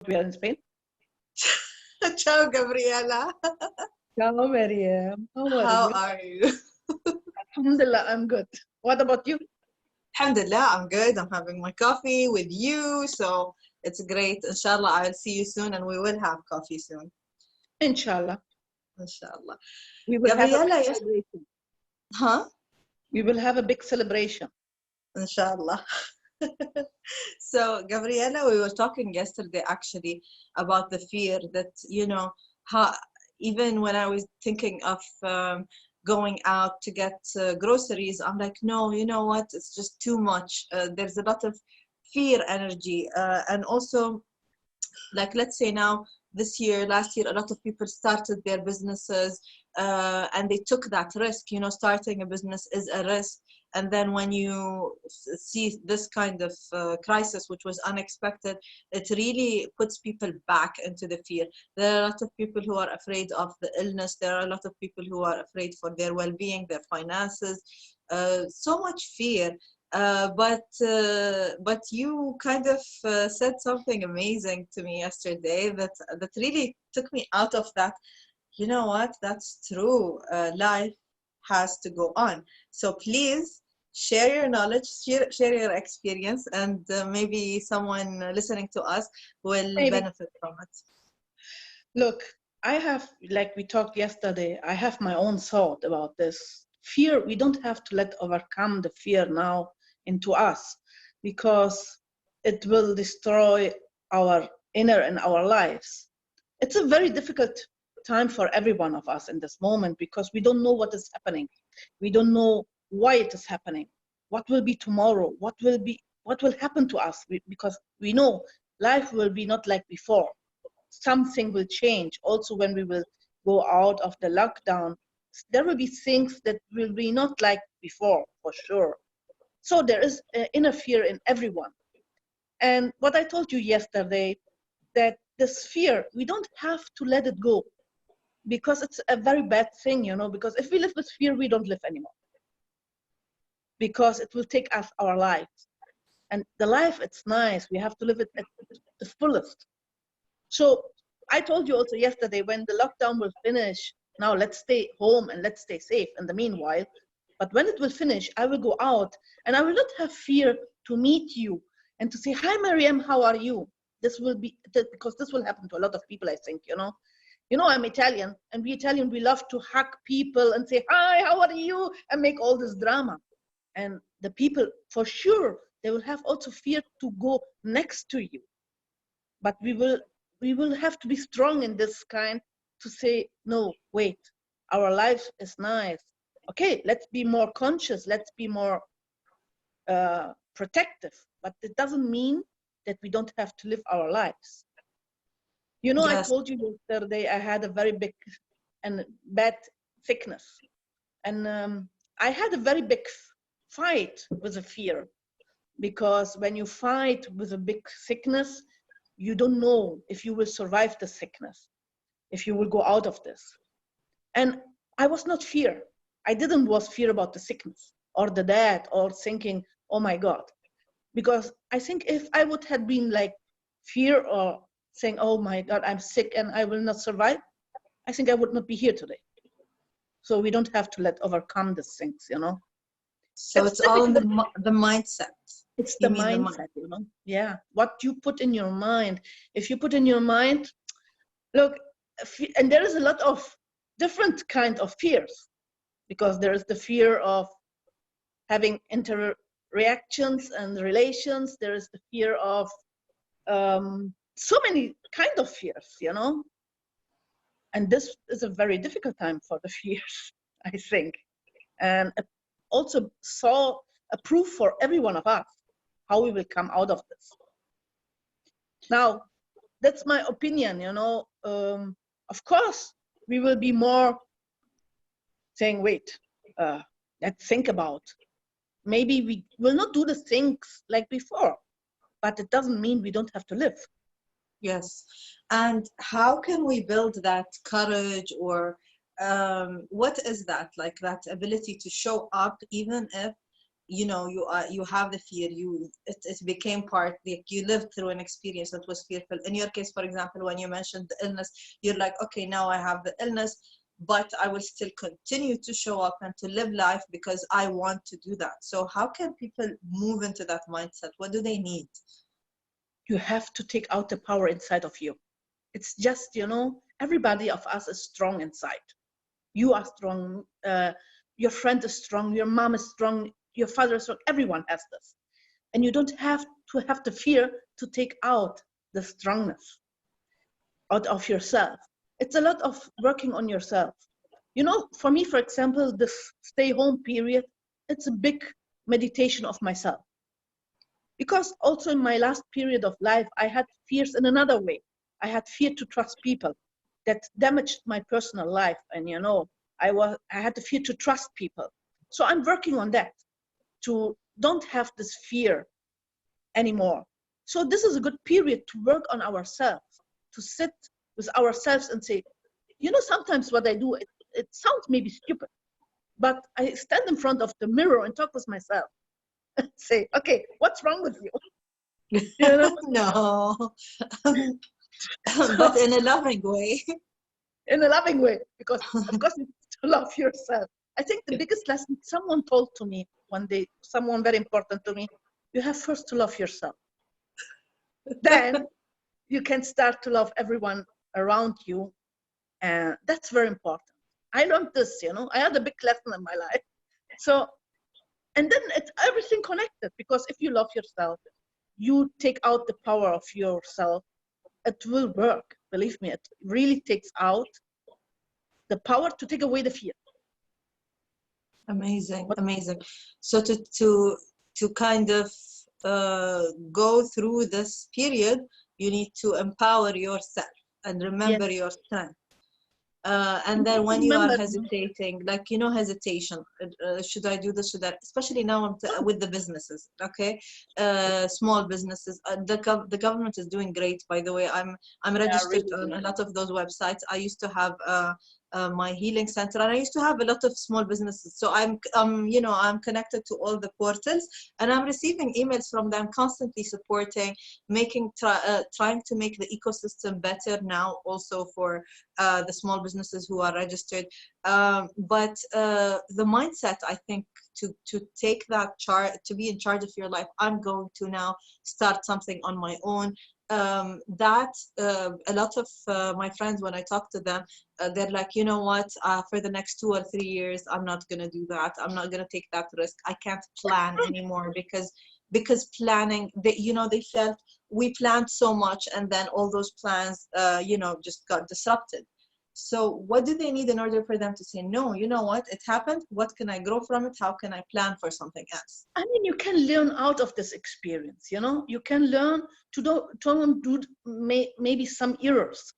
we are in Spain. Ciao, Gabriela. Ciao, Mariam. How are How you? are you? Alhamdulillah, I'm good. What about you? Alhamdulillah, I'm good. I'm having my coffee with you, so it's great. Inshallah, I'll see you soon and we will have coffee soon. Inshallah. Inshallah. We will have a big Gabriela, yes. celebration. Huh? We will have a big celebration. Inshallah. So, Gabriela, we were talking yesterday actually about the fear that, how even when I was thinking of going out to get groceries, I'm like, no, you know what? It's just too much. There's a lot of fear energy. And also, like, let's say now, this year, last year, a lot of people started their businesses and they took that risk. Starting a business is a risk. And then when you see this kind of crisis, which was unexpected, it really puts people back into the fear. There are a lot of people who are afraid of the illness. There are a lot of people who are afraid for their well-being, their finances. So much fear. But you kind of said something amazing to me yesterday that really took me out of that. You know what? That's true. Life has to go on. So please share your knowledge, share your experience, and maybe someone listening to us will Maybe. benefit from it. Look, I have, like we talked yesterday, I have my own thought about this. Fear, we don't have to let overcome the fear now into us because it will destroy our inner and our lives. It's a very difficult time for every one of us in this moment because we don't know what is happening. We don't know why it is happening. What will be tomorrow? What will happen to us? Because we know life will be not like before. Something will change. Also, when we will go out of the lockdown, there will be things that will be not like before, for sure. So there is inner fear in everyone. And what I told you yesterday, that this fear, we don't have to let it go because it's a very bad thing, because if we live with fear, we don't live anymore because it will take us our lives. And the life, it's nice. We have to live it at the fullest. So I told you also yesterday, when the lockdown will finish, now let's stay home and let's stay safe in the meanwhile. But when it will finish, I will go out and I will not have fear to meet you and to say, hi, Mariam, how are you? This will be, because this will happen to a lot of people, I think, I'm Italian, and we Italian, we love to hug people and say, hi, how are you? And make all this drama. And the people, for sure, they will have also fear to go next to you. But we will have to be strong in this kind to say, no, wait, our life is nice. Okay, let's be more conscious, let's be more protective, but it doesn't mean that we don't have to live our lives. Yes. I told you yesterday I had a very big and bad sickness. And I had a very big fight with the fear, because when you fight with a big sickness, you don't know if you will survive the sickness, if you will go out of this. And I was not fear. I didn't was fear about the sickness or the death or thinking, oh my God. Because I think if I would have been like fear or saying, oh my God, I'm sick and I will not survive, I think I would not be here today. So we don't have to let overcome these things, So it's all in the mindset. It's the mindset, Yeah, what you put in your mind. If you put in your mind, look, and there is a lot of different kind of fears, because there is the fear of having interreactions and relations. There is the fear of so many kind of fears, And this is a very difficult time for the fears, I think. And also saw a proof for every one of us how we will come out of this. Now, that's my opinion, Of course, we will be more saying, wait, let's think about. Maybe we will not do the things like before, but it doesn't mean we don't have to live. Yes. And how can we build that courage, or what is that, like that ability to show up even if you know, you have the fear, it became part, like you lived through an experience that was fearful. In your case, for example, when you mentioned the illness, you're like, okay, now I have the illness, but I will still continue to show up and to live life because I want to do that. So how can people move into that mindset? What do they need? You have to take out the power inside of you. It's just, you know, everybody of us is strong inside. You are strong, your friend is strong, your mom is strong, your father is strong, everyone has this. And you don't have to have the fear to take out the strongness out of yourself. It's a lot of working on yourself. You know, for me, for example, this stay home period, it's a big meditation of myself. Because also in my last period of life, I had fears in another way. I had fear to trust people that damaged my personal life. And, you know, I had the fear to trust people. So I'm working on that, to don't have this fear anymore. So this is a good period to work on ourselves, to sit with ourselves and say, you know, sometimes what I do, it sounds maybe stupid, but I stand in front of the mirror and talk with myself and say, okay, what's wrong with you? You know? No. But So, in a loving way. in a loving way, because of course you have to love yourself. I think the biggest lesson someone told to me one day, someone very important to me, you have first to love yourself. Then you can start to love everyone around you. And that's very important. I learned this, you know, I had a big lesson in my life. So, and then it's everything connected, because if you love yourself, you take out the power of yourself, it will work. Believe me, it really takes out the power to take away the fear. Amazing, But amazing. So to kind of go through this period, you need to empower yourself and remember yes, your strength. And you then have to when you are remember, hesitating, like, you know, hesitation, should I do this? Should I? Especially now with the businesses, okay, small businesses. The government is doing great, by the way. I'm yeah, registered really on good. a lot of those websites. I used to have my healing center, and I used to have a lot of small businesses. So you know, I'm connected to all the portals, and I'm receiving emails from them constantly supporting, trying to make the ecosystem better now, also for the small businesses who are registered. But the mindset, I think, to take that charge, to be in charge of your life. I'm going to now start something on my own. That a lot of my friends, when I talk to them, they're like, you know what, for the next 2 or 3 years, I'm not going to do that. I'm not going to take that risk. I can't plan anymore because planning, you know, they felt we planned so much, and then all those plans, you know, just got disrupted. So what do they need in order for them to say, no, you know what, it happened. What can I grow from it? How can I plan for something else? I mean, you can learn out of this experience, you know, you can learn to do maybe some errors,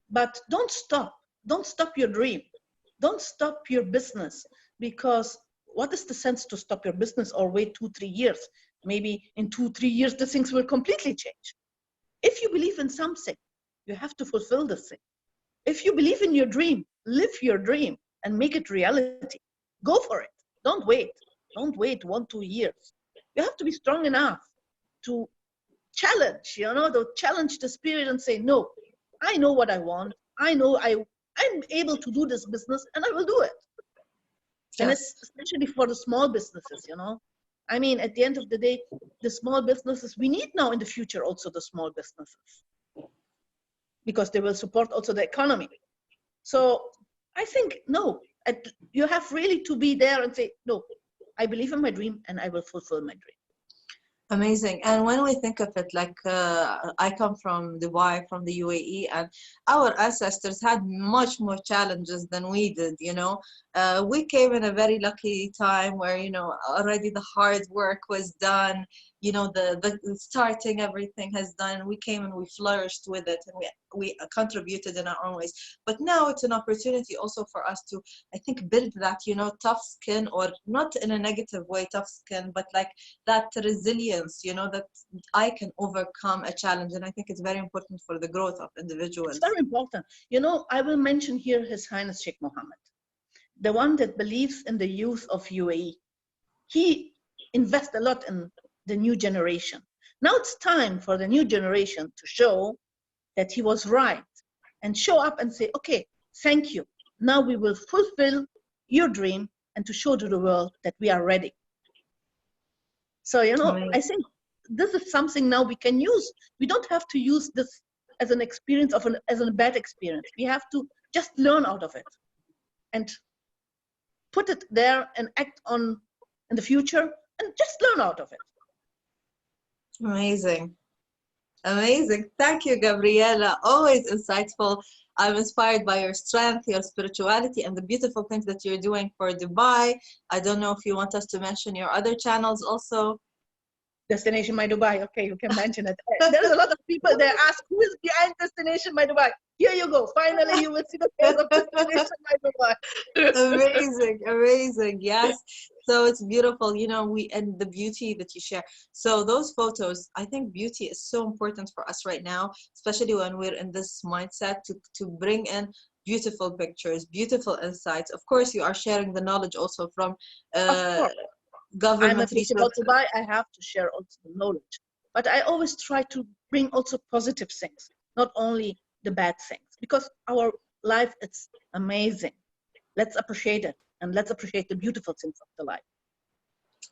but don't stop your dream, don't stop your business, because what is the sense to stop your business or wait 2 3 years? Maybe in 2 3 years the things will completely change. If you believe in something, you have to fulfill this thing. If you believe in your dream, live your dream and make it reality. Go for it. Don't wait. Don't wait 1 2 years. You have to be strong enough to challenge, you know, to challenge the spirit and say, no, I know what I want. I know I'm able to do this business and I will do it. And Yes. it's especially for the small businesses, you know. I mean, at the end of the day, the small businesses, we need now in the future also the small businesses, because they will support also the economy. So I think, no, you have really to be there and say, no, I believe in my dream and I will fulfill my dream. Amazing. And when we think of it, like I come from Dubai, from the UAE, and our ancestors had much more challenges than we did, you know. We came in a very lucky time where, you know, already the hard work was done, you know, the starting everything has done. We came and we flourished with it, and we contributed in our own ways. But now it's an opportunity also for us to, I think, build that, you know, tough skin, or not in a negative way, tough skin, but like that resilience, you know, that I can overcome a challenge. And I think it's very important for the growth of It's individuals. very important. You know, I will mention here His Highness Sheikh Mohammed, the one that believes in the youth of UAE. He invest a lot in the new generation. Now it's time for the new generation to show that he was right and show up and say, okay, thank you. Now we will fulfill your dream and to show to the world that we are ready. So, I think this is something now we can use. We don't have to use this as an experience as a bad experience. We have to just learn out of it and put it there and act on in the future and just learn out of it. Amazing. Amazing. Thank you, Gabriela. Always insightful. I'm inspired by your strength, your spirituality, and the beautiful things that you're doing for Dubai. I don't know if you want us to mention your other channels also. Destination My Dubai. Okay, you can mention it. There's a lot of people that ask, who is behind Destination My Dubai? Here you go. Finally, you will see the face of Destination My Dubai. Amazing, amazing. Yes. So it's beautiful, and the beauty that you share. So those photos, I think beauty is so important for us right now, especially when we're in this mindset to bring in beautiful pictures, beautiful insights. Of course, you are sharing the knowledge also from Of course. I'm a government people research. about Dubai. I have to share also the knowledge. But I always try to bring also positive things, not only the bad things, because our life is amazing. Let's appreciate it, and let's appreciate the beautiful things of the life.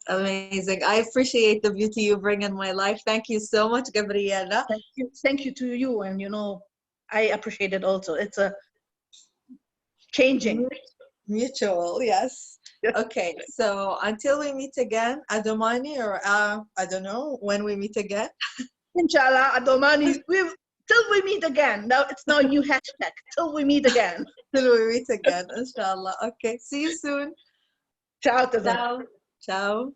Amazing. I appreciate the beauty you bring in my life. Thank you so much, Gabriela. Thank you to you, and I appreciate it also. It's a changing. Mutual, yes. Okay, so until we meet again, Adomani, or I don't know when we meet again. Inshallah, Adomani, till we meet again. Now it's now a new hashtag. Till we meet again. Till we meet again, inshallah. Okay, see you soon. Ciao, Ciao. Ciao.